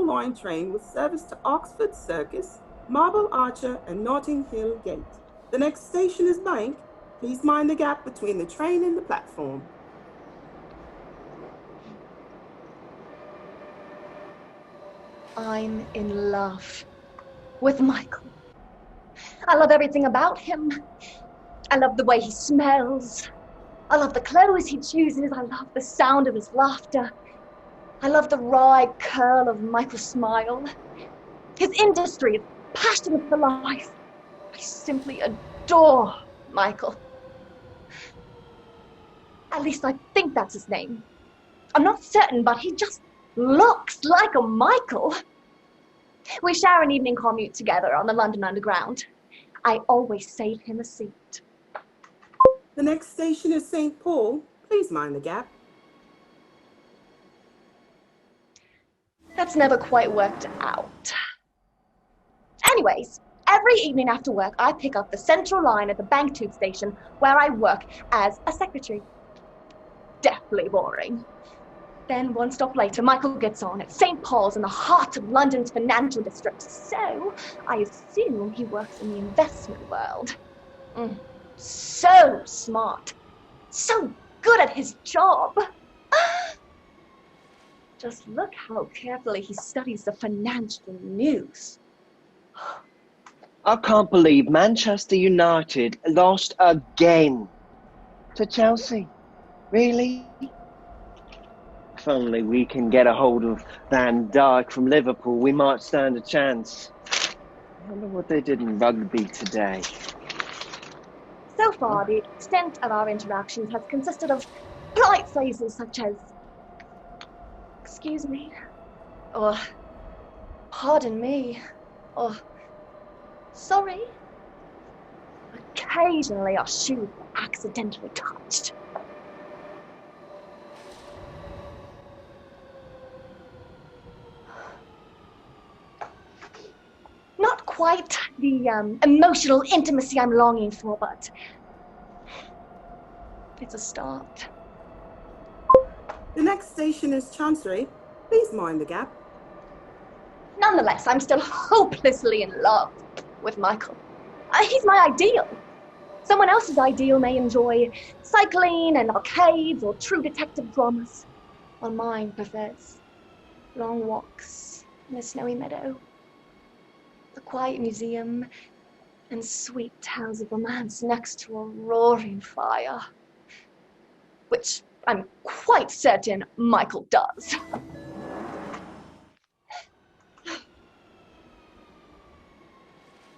Line train with service to Oxford Circus, Marble Archer, and Notting Hill Gate. The next station is Bank. Please mind the gap between the train and the platform. I'm in love with Michael. I love everything about him. I love the way he smells. I love the clothes he chooses. I love the sound of his laughter. I love the wry curl of Michael's smile. His industry is passionate for life. I simply adore Michael. At least I think that's his name. I'm not certain, but he just looks like a Michael. We share an evening commute together on the London Underground. I always save him a seat. The next station is St. Paul. Please mind the gap. That's never quite worked out. Anyways, every evening after work, I pick up the Central Line at the Bank Tube station where I work as a secretary. Deathly boring. Then one stop later, Michael gets on at St. Paul's in the heart of London's financial district. So I assume he works in the investment world. So smart. So good at his job. Just look how carefully he studies the financial news. I can't believe Manchester United lost again to Chelsea. Really? If only we can get a hold of Van Dijk from Liverpool, we might stand a chance. I wonder what they did in rugby today. So far, the extent of our interactions has consisted of polite phrases such as, "Excuse me," or "Pardon me," or "Sorry." Occasionally, our shoes were accidentally touched. Not quite the emotional intimacy I'm longing for, but it's a start. The next station is Chancery. Please mind the gap. Nonetheless, I'm still hopelessly in love with Michael. He's my ideal. Someone else's ideal may enjoy cycling and arcades or true detective dramas, while mine prefers long walks in a snowy meadow, a quiet museum, and sweet tales of romance next to a roaring fire, which I'm quite certain Michael does.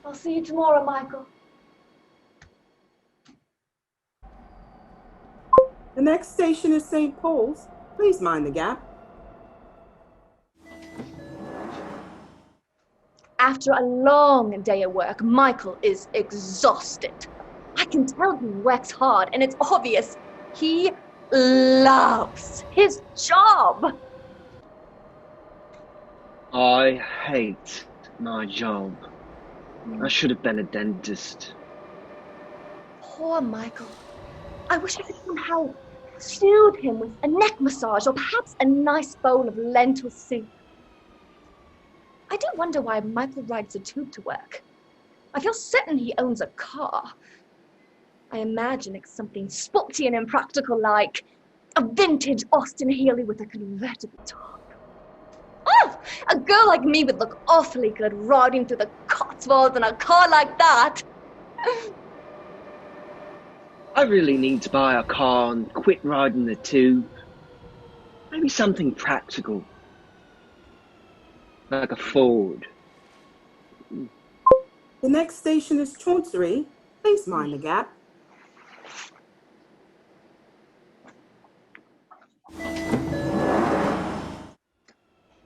I'll see you tomorrow, Michael. The next station is St. Paul's. Please mind the gap. After a long day at work, Michael is exhausted. I can tell he works hard, and it's obvious he loves his job. I hate my job. I should have been a dentist. Poor Michael. I wish I could somehow soothe him with a neck massage or perhaps a nice bowl of lentil soup. I do wonder why Michael rides a tube to work. I feel certain he owns a car. I imagine it's something sporty and impractical like a vintage Austin Healey with a convertible top. Oh, a girl like me would look awfully good riding through the Cotswolds in a car like that. I really need to buy a car and quit riding the tube. Maybe something practical. Like a Ford. The next station is Chancery. Please mind the gap.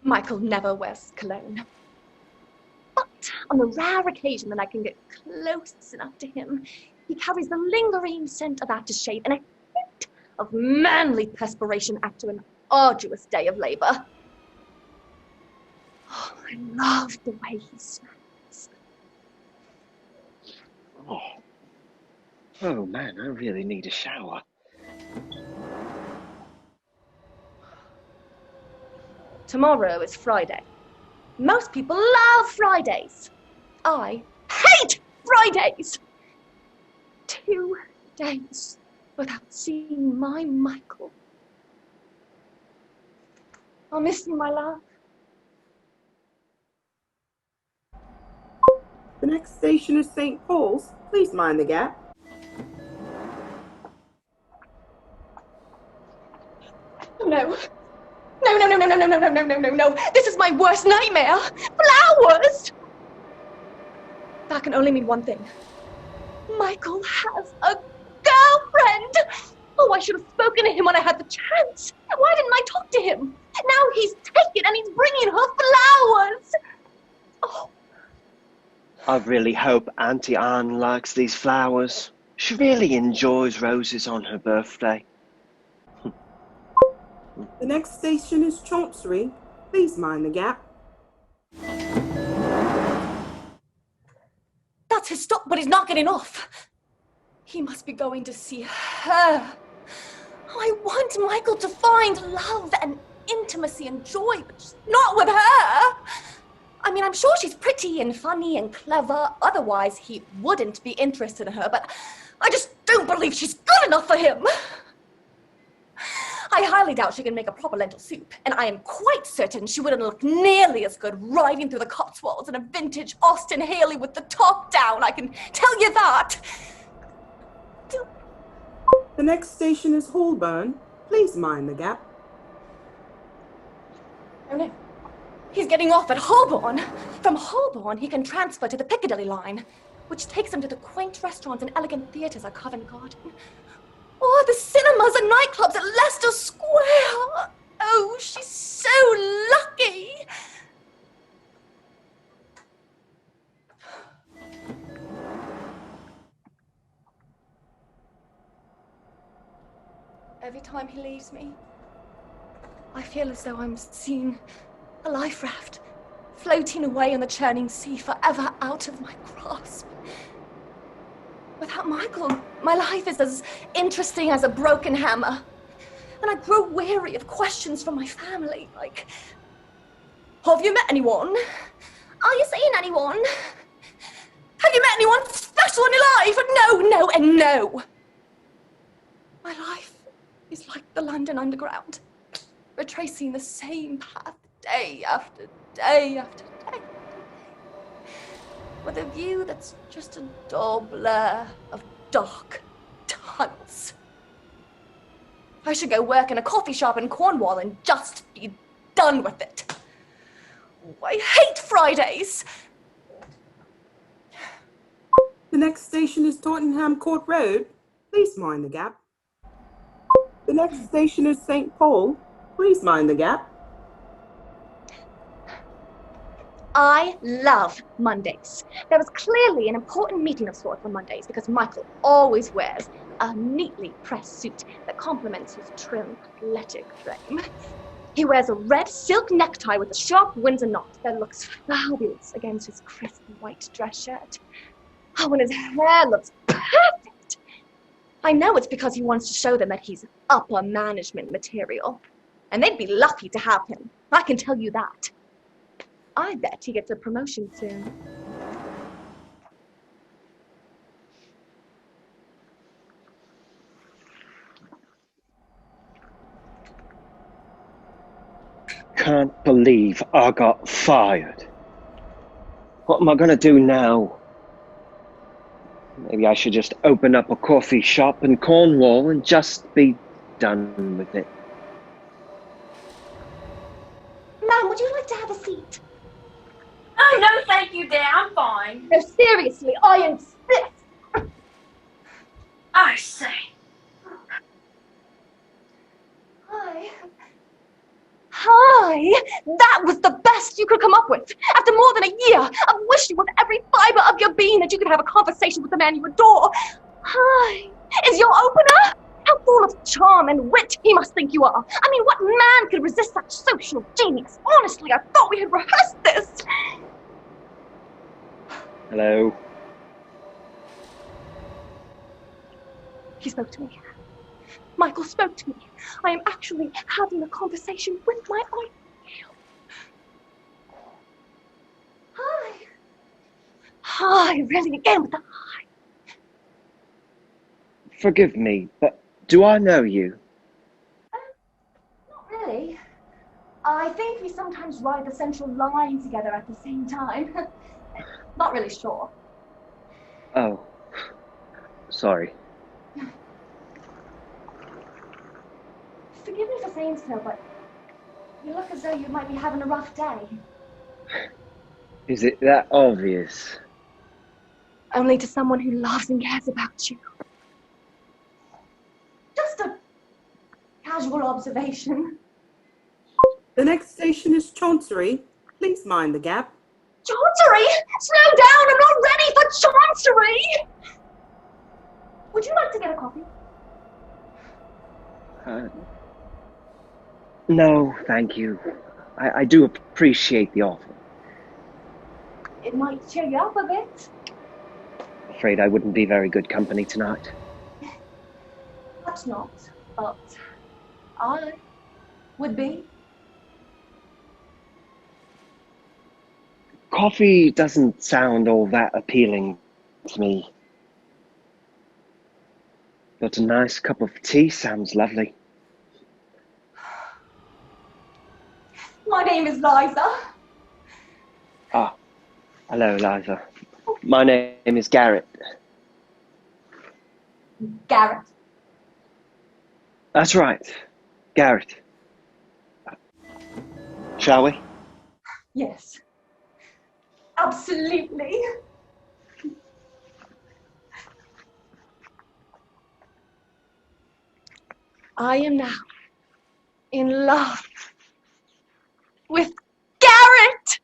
Michael never wears cologne. But on the rare occasion that I can get close enough to him, he carries the lingering scent of aftershave and a hint of manly perspiration after an arduous day of labor. Oh, I love the way he smells. Oh man, I really need a shower. Tomorrow is Friday. Most people love Fridays. I hate Fridays! 2 days without seeing my Michael. I'll miss you, my love. The next station is St. Paul's. Please mind the gap. No. No. This is my worst nightmare. Flowers! That can only mean one thing. Michael has a girlfriend! Oh, I should have spoken to him when I had the chance. Why didn't I talk to him? Now he's taken and he's bringing her flowers. Oh. I really hope Auntie Anne likes these flowers. She really enjoys roses on her birthday. The next station is Chancery. Please mind the gap. That's his stop, but he's not getting off. He must be going to see her. I want Michael to find love and intimacy and joy, but just not with her. I mean, I'm sure she's pretty and funny and clever. Otherwise, he wouldn't be interested in her, but I just don't believe she's good enough for him. I highly doubt she can make a proper lentil soup, and I am quite certain she wouldn't look nearly as good riding through the Cotswolds in a vintage Austin Haley with the top down, I can tell you that. The next station is Holborn. Please mind the gap. Oh no. He's getting off at Holborn. From Holborn, he can transfer to the Piccadilly line, which takes him to the quaint restaurants and elegant theatres at Covent Garden. Or the cinemas and nightclubs at Leicester Square. Oh, she's so lucky. Every time he leaves me, I feel as though I'm seeing a life raft floating away on the churning sea, forever out of my grasp. Without Michael, my life is as interesting as a broken hammer. And I grow weary of questions from my family, like, have you met anyone? Are you seeing anyone? Have you met anyone special in your life? No, and no. My life is like the London Underground, retracing the same path day after day after day, with a view that's just a dull blur of dark tunnels. I should go work in a coffee shop in Cornwall and just be done with it. I hate Fridays. The next station is Tottenham Court Road. Please mind the gap. The next station is St. Paul. Please mind the gap. I love Mondays. There was clearly an important meeting of sorts on Mondays because Michael always wears a neatly pressed suit that complements his trim, athletic frame. He wears a red silk necktie with a sharp Windsor knot that looks fabulous against his crisp white dress shirt. Oh, and his hair looks perfect. I know it's because he wants to show them that he's upper management material. And they'd be lucky to have him. I can tell you that. I bet he gets a promotion soon. Can't believe I got fired. What am I gonna do now? Maybe I should just open up a coffee shop in Cornwall and just be done with it. Ma'am, would you like to have a seat? Oh, no, thank you, Dad. I'm fine. No, seriously, I insist. I say. Hi. That was the best you could come up with. After more than a year of wishing with every fiber of your being that you could have a conversation with the man you adore. Hi. Is your opener? How full of charm and wit he must think you are. I mean, what man could resist such social genius? Honestly, I thought we had rehearsed this. Hello? He spoke to me. Michael spoke to me. I am actually having a conversation with my ideal. Hi, really, again with the... Forgive me, but do I know you? Not really. I think we sometimes ride the central line together at the same time. Not really sure. Oh, sorry. Forgive me for saying so, but you look as though you might be having a rough day. Is it that obvious? Only to someone who loves and cares about you. Just a casual observation. The next station is Chancery. Please mind the gap. Chancery? Slow down, I'm not ready for Chancery! Would you like to get a coffee? No, thank you. I do appreciate the offer. It might cheer you up a bit. Afraid I wouldn't be very good company tonight. Perhaps not, but I would be. Coffee doesn't sound all that appealing to me. But a nice cup of tea sounds lovely. My name is Liza. Ah, hello, Liza. My name is Garrett. Garrett. That's right, Garrett. Shall we? Yes. Absolutely. I am now in love with Garrett.